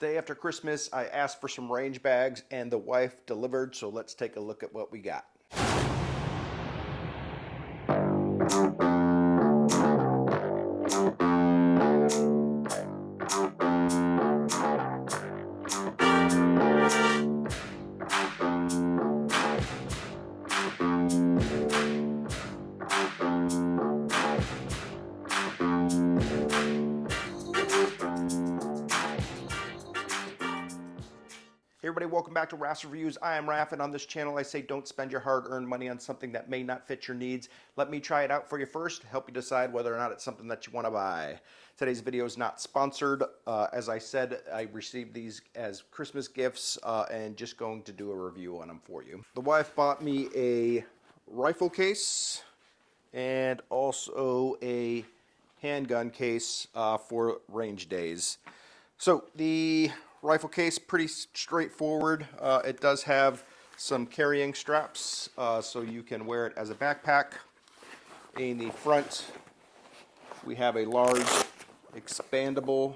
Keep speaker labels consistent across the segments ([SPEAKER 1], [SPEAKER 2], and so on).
[SPEAKER 1] Day after Christmas, I asked for some range bags and the wife delivered, so let's take a look at what we got. Hey everybody, welcome back to Raff's Reviews. I am Raff, and on this channel I say don't spend your hard-earned money on something that may not fit your needs. Let me try it out for you first, help you decide whether or not it's something that you want to buy. Today's video is not sponsored. As I said, I received these as Christmas gifts and just going to do a review on them for you. The wife bought me a rifle case and also a handgun case for range days. So the rifle case, pretty straightforward. It does have some carrying straps, so you can wear it as a backpack. In the front, we have a large expandable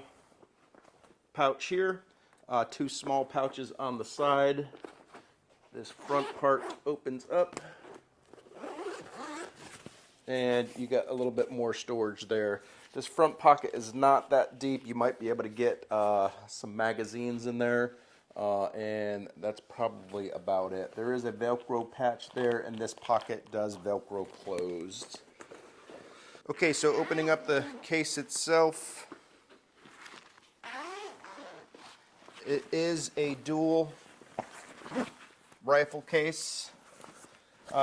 [SPEAKER 1] pouch here, two small pouches on the side. This front part opens up, and you got a little bit more storage there. This front pocket is not that deep. You might be able to get some magazines in there, and that's probably about it. There is a Velcro patch there, and this pocket does Velcro closed. Okay, so opening up the case itself, it is a dual rifle case.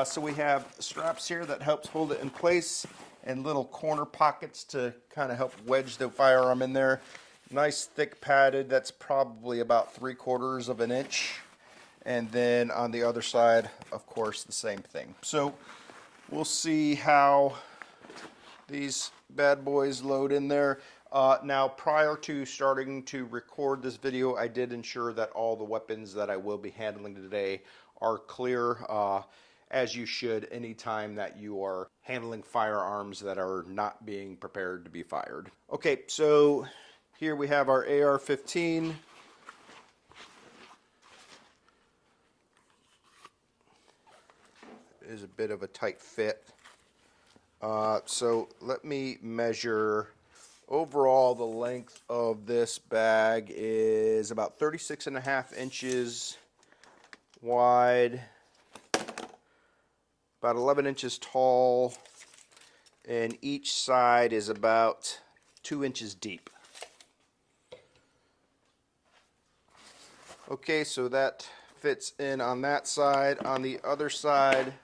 [SPEAKER 1] So we have straps here that helps hold it in place, and little corner pockets to kind of help wedge the firearm in there. Nice thick padded, that's probably about 3/4 of an inch. And then on the other side, of course, the same thing. So we'll see how these bad boys load in there. Now, prior to starting to record this video, I did ensure that all the weapons that I will be handling today are clear, as you should anytime that you are handling firearms that are not being prepared to be fired. Okay, so here we have our AR-15. It is a bit of a tight fit. So let me measure. Overall, the length of this bag is about 36.5 inches wide, about 11 inches tall, and each side is about 2 inches deep. Okay, so that fits in on that side. On the other side,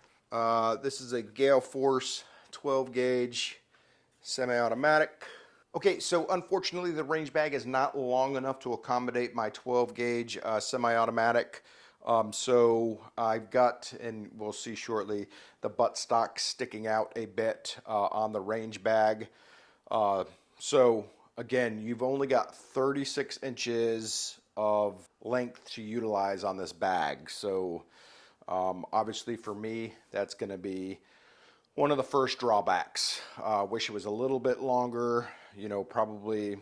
[SPEAKER 1] this is a Gale Force 12 gauge semi-automatic. Okay, so unfortunately the range bag is not long enough to accommodate my 12 gauge semi-automatic. So I've got, and we'll see shortly, the buttstock sticking out a bit on the range bag. So again, you've only got 36 inches of length to utilize on this bag. So obviously for me, that's going to be one of the first drawbacks. Wish it was a little bit longer, you know, probably.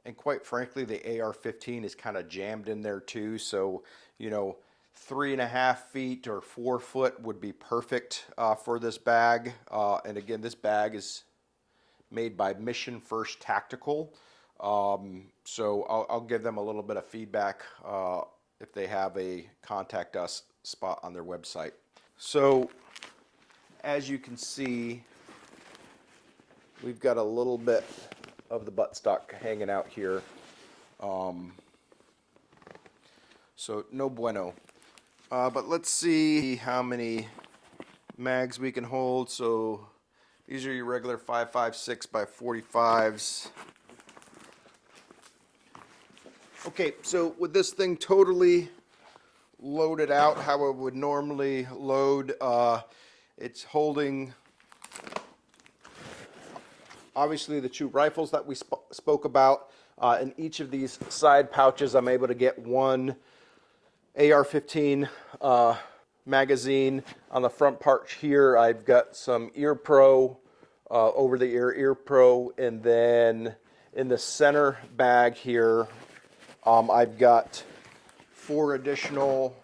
[SPEAKER 1] And quite frankly, the AR-15 is kind of jammed in there too. So, you know, 3.5 feet or 4 foot would be perfect for this bag. And again, this bag is made by Mission First Tactical. So I'll give them a little bit of feedback if they have a contact us spot on their website. So as you can see, we've got a little bit of the buttstock hanging out here. So no bueno. But let's see how many mags we can hold. So these are your regular 5.56 by 45s. Okay, so with this thing totally loaded out how it would normally load, it's holding obviously the two rifles that we spoke about. In each of these side pouches, I'm able to get one AR-15 magazine. On the front part here, I've got some Ear Pro, over-the-ear Ear Pro, and then in the center bag here, I've got 4 additional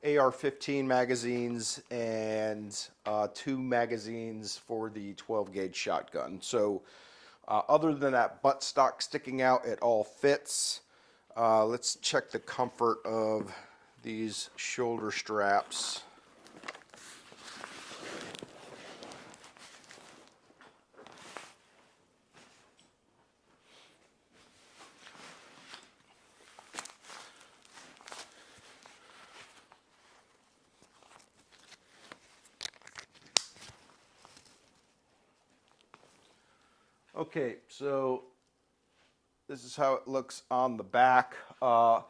[SPEAKER 1] AR-15 magazines and 2 magazines for the 12 gauge shotgun. So other than that buttstock sticking out, it all fits. Let's check the comfort of these shoulder straps. Okay, so this is how it looks on the back. The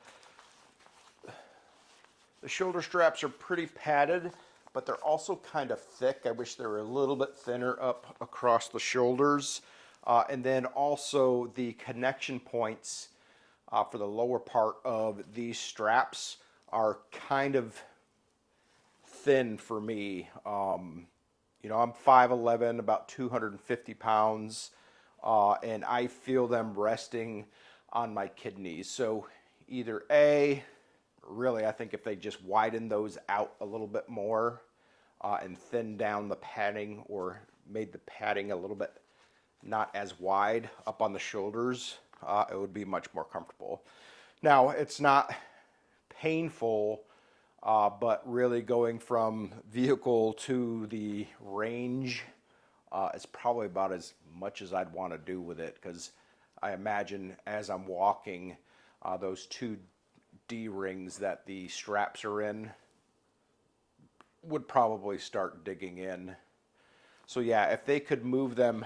[SPEAKER 1] shoulder straps are pretty padded, but they're also kind of thick. I wish they were a little bit thinner up across the shoulders. And then also the connection points for the lower part of these straps are kind of thin for me. You know, I'm 5'11", about 250 pounds. And I feel them resting on my kidneys. So either A, really I think if they just widen those out a little bit more and thin down the padding or made the padding a little bit not as wide up on the shoulders, it would be much more comfortable. Now, it's not painful, but really going from vehicle to the range, it's probably about as much as I'd want to do with it, because I imagine as I'm walking, those 2 D-rings that the straps are in would probably start digging in. So yeah, if they could move them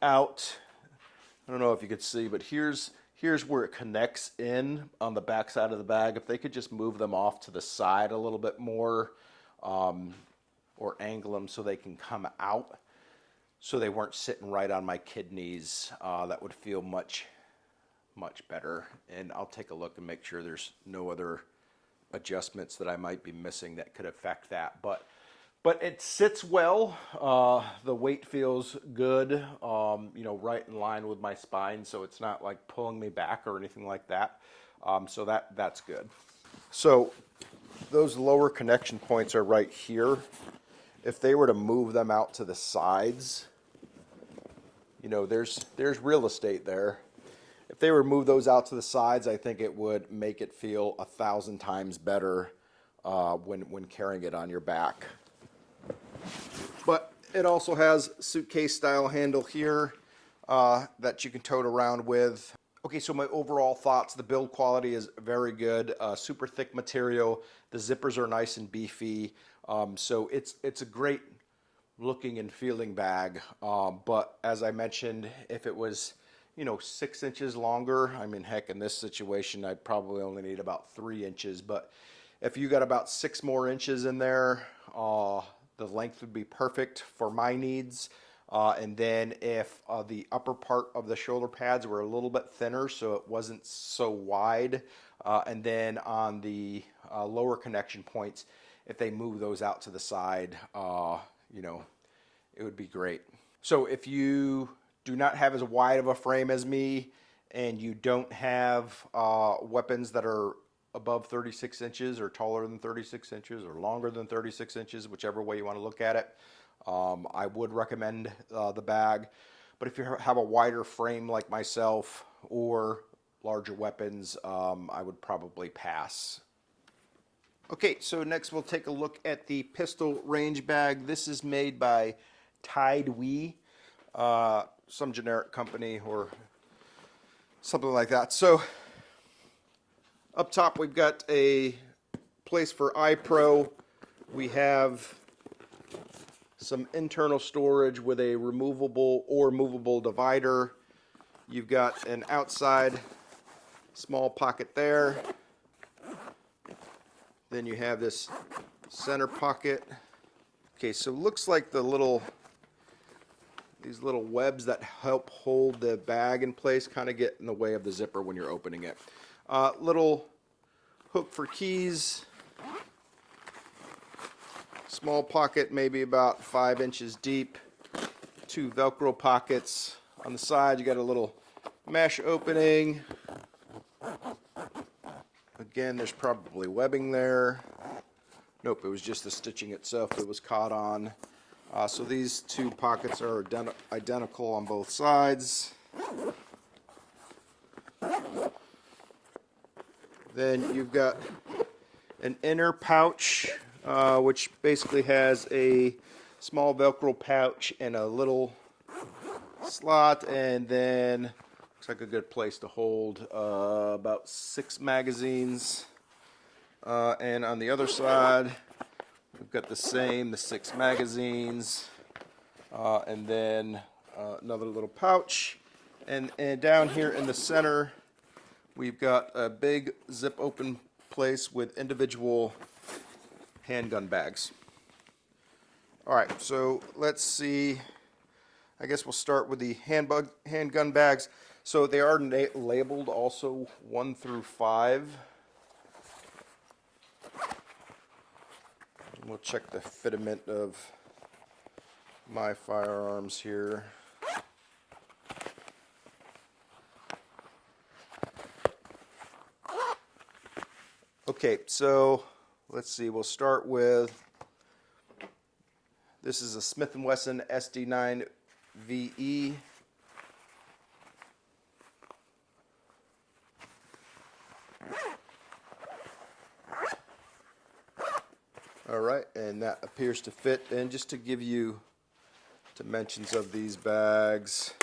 [SPEAKER 1] out, I don't know if you could see, but here's where it connects in on the back side of the bag. If they could just move them off to the side a little bit more, or angle them so they can come out, so they weren't sitting right on my kidneys, that would feel much better. And I'll take a look and make sure there's no other adjustments that I might be missing that could affect that. But it sits well. The weight feels good, you know, right in line with my spine, so it's not like pulling me back or anything like that. So that's good. So those lower connection points are right here. If they were to move them out to the sides, you know, there's real estate there. If they were to move those out to the sides, I think it would make it feel 1,000 times better when carrying it on your back. But it also has suitcase style handle here that you can tote around with. Okay, so my overall thoughts, the build quality is very good, super thick material. The zippers are nice and beefy. So it's a great looking and feeling bag. But as I mentioned, if it was, you know, 6 inches longer, I mean, heck, in this situation, I'd probably only need about 3 inches. But if you got about 6 more inches in there, the length would be perfect for my needs. And then if the upper part of the shoulder pads were a little bit thinner, so it wasn't so wide, and then on the lower connection points, if they move those out to the side, you know, it would be great. So if you do not have as wide of a frame as me, and you don't have weapons that are above 36 inches or taller than 36 inches or longer than 36 inches, whichever way you want to look at it, I would recommend the bag. But if you have a wider frame like myself or larger weapons, I would probably pass. Okay, so next we'll take a look at the pistol range bag. This is made by Tidewee, some generic company or something like that. So up top we've got a place for iPro. We have some internal storage with a removable or movable divider. You've got an outside small pocket there. Then you have this center pocket. Okay, so it looks like these little webs that help hold the bag in place kind of get in the way of the zipper when you're opening it. Little hook for keys. Small pocket, maybe about 5 inches deep. 2 Velcro pockets. On the side, you got a little mesh opening. Again, there's probably webbing there. Nope, it was just the stitching itself that was caught on. So these two pockets are identical on both sides. Then you've got an inner pouch, which basically has a small Velcro pouch and a little slot, and then looks like a good place to hold about 6 magazines. And on the other side, we've got the 6 magazines, and then another little pouch. And down here in the center, we've got a big zip open place with individual handgun bags. All right, so let's see. I guess we'll start with the handgun bags. So they are labeled also 1 through 5. We'll check the fitment of my firearms here. Okay, so let's see. We'll start with, this is a Smith & Wesson SD9 VE. All right, and that appears to fit. And just to give you dimensions of these bags,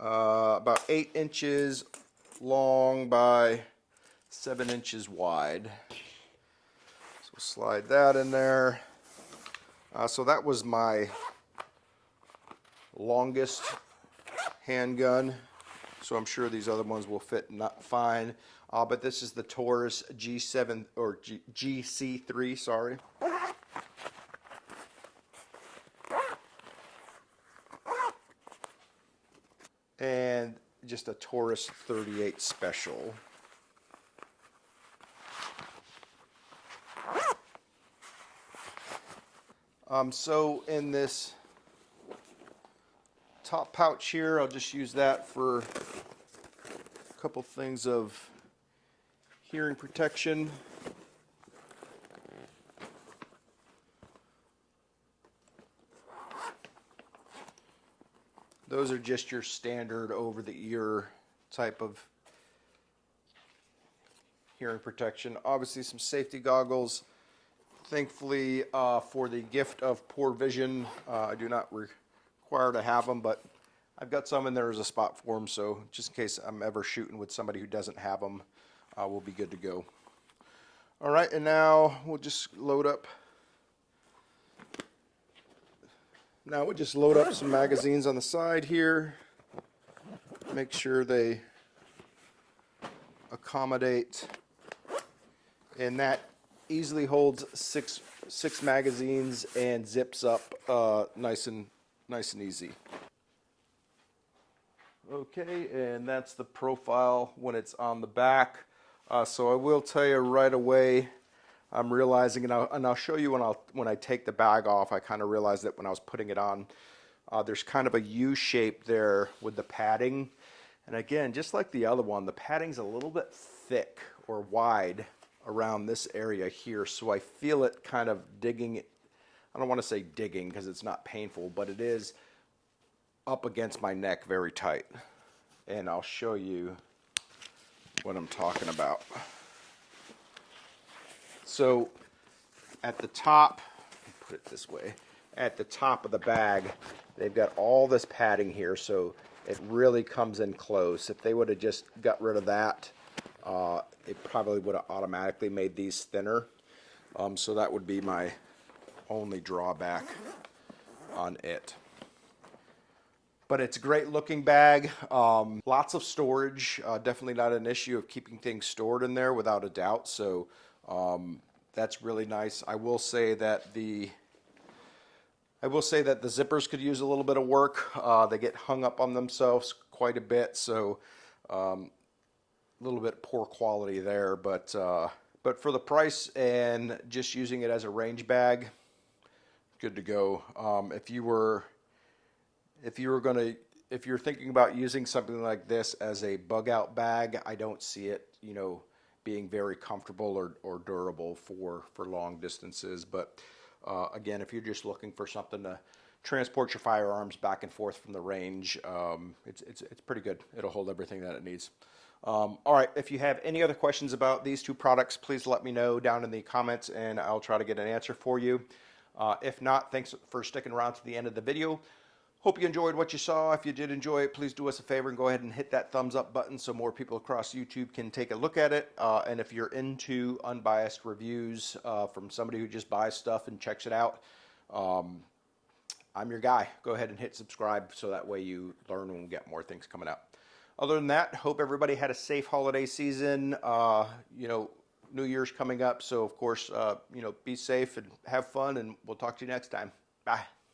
[SPEAKER 1] about 8 inches long by 7 inches wide. So slide that in there. So that was my longest handgun. So I'm sure these other ones will fit fine. But this is the Taurus G7 or GC3, sorry. And just a Taurus 38 Special. So in this top pouch here, I'll just use that for a couple things of hearing protection. Those are just your standard over-the-ear type of hearing protection. Obviously some safety goggles. Thankfully, for the gift of poor vision, I do not require to have them, but I've got some in there as a spot for them, so just in case I'm ever shooting with somebody who doesn't have them, we'll be good to go. All right, and now we'll just load up. Now we'll just load up some magazines on the side here. Make sure they accommodate, and that easily holds six magazines and zips up nice and easy. Okay, and that's the profile when it's on the back. So I will tell you right away, I'm realizing, and I'll show you when I take the bag off. I kind of realized that when I was putting it on, there's kind of a U shape there with the padding. And again, just like the other one, the padding's a little bit thick or wide around this area here, so I feel it kind of digging. I don't want to say digging because it's not painful, but it is up against my neck very tight. And I'll show you what I'm talking about. So at the top, put it this way, at the top of the bag, they've got all this padding here, so it really comes in close. If they would have just got rid of that, it probably would have automatically made these thinner. So that would be my only drawback on it. But it's a great looking bag. Lots of storage. Definitely not an issue of keeping things stored in there without a doubt. So that's really nice. I will say that the zippers could use a little bit of work. They get hung up on themselves quite a bit, so a little bit poor quality there. But for the price and just using it as a range bag, good to go. If you're thinking about using something like this as a bug out bag, I don't see it, being very comfortable or durable for long distances. But again, if you're just looking for something to transport your firearms back and forth from the range, it's pretty good. It'll hold everything that it needs. All right, if you have any other questions about these two products, please let me know down in the comments and I'll try to get an answer for you. If not, thanks for sticking around to the end of the video. Hope you enjoyed what you saw. If you did enjoy it, please do us a favor and go ahead and hit that thumbs up button so more people across YouTube can take a look at it. And if you're into unbiased reviews from somebody who just buys stuff and checks it out, I'm your guy. Go ahead and hit subscribe so that way you learn when we get more things coming out. Other than that, hope everybody had a safe holiday season. New Year's coming up, so of course, be safe and have fun, and we'll talk to you next time. Bye.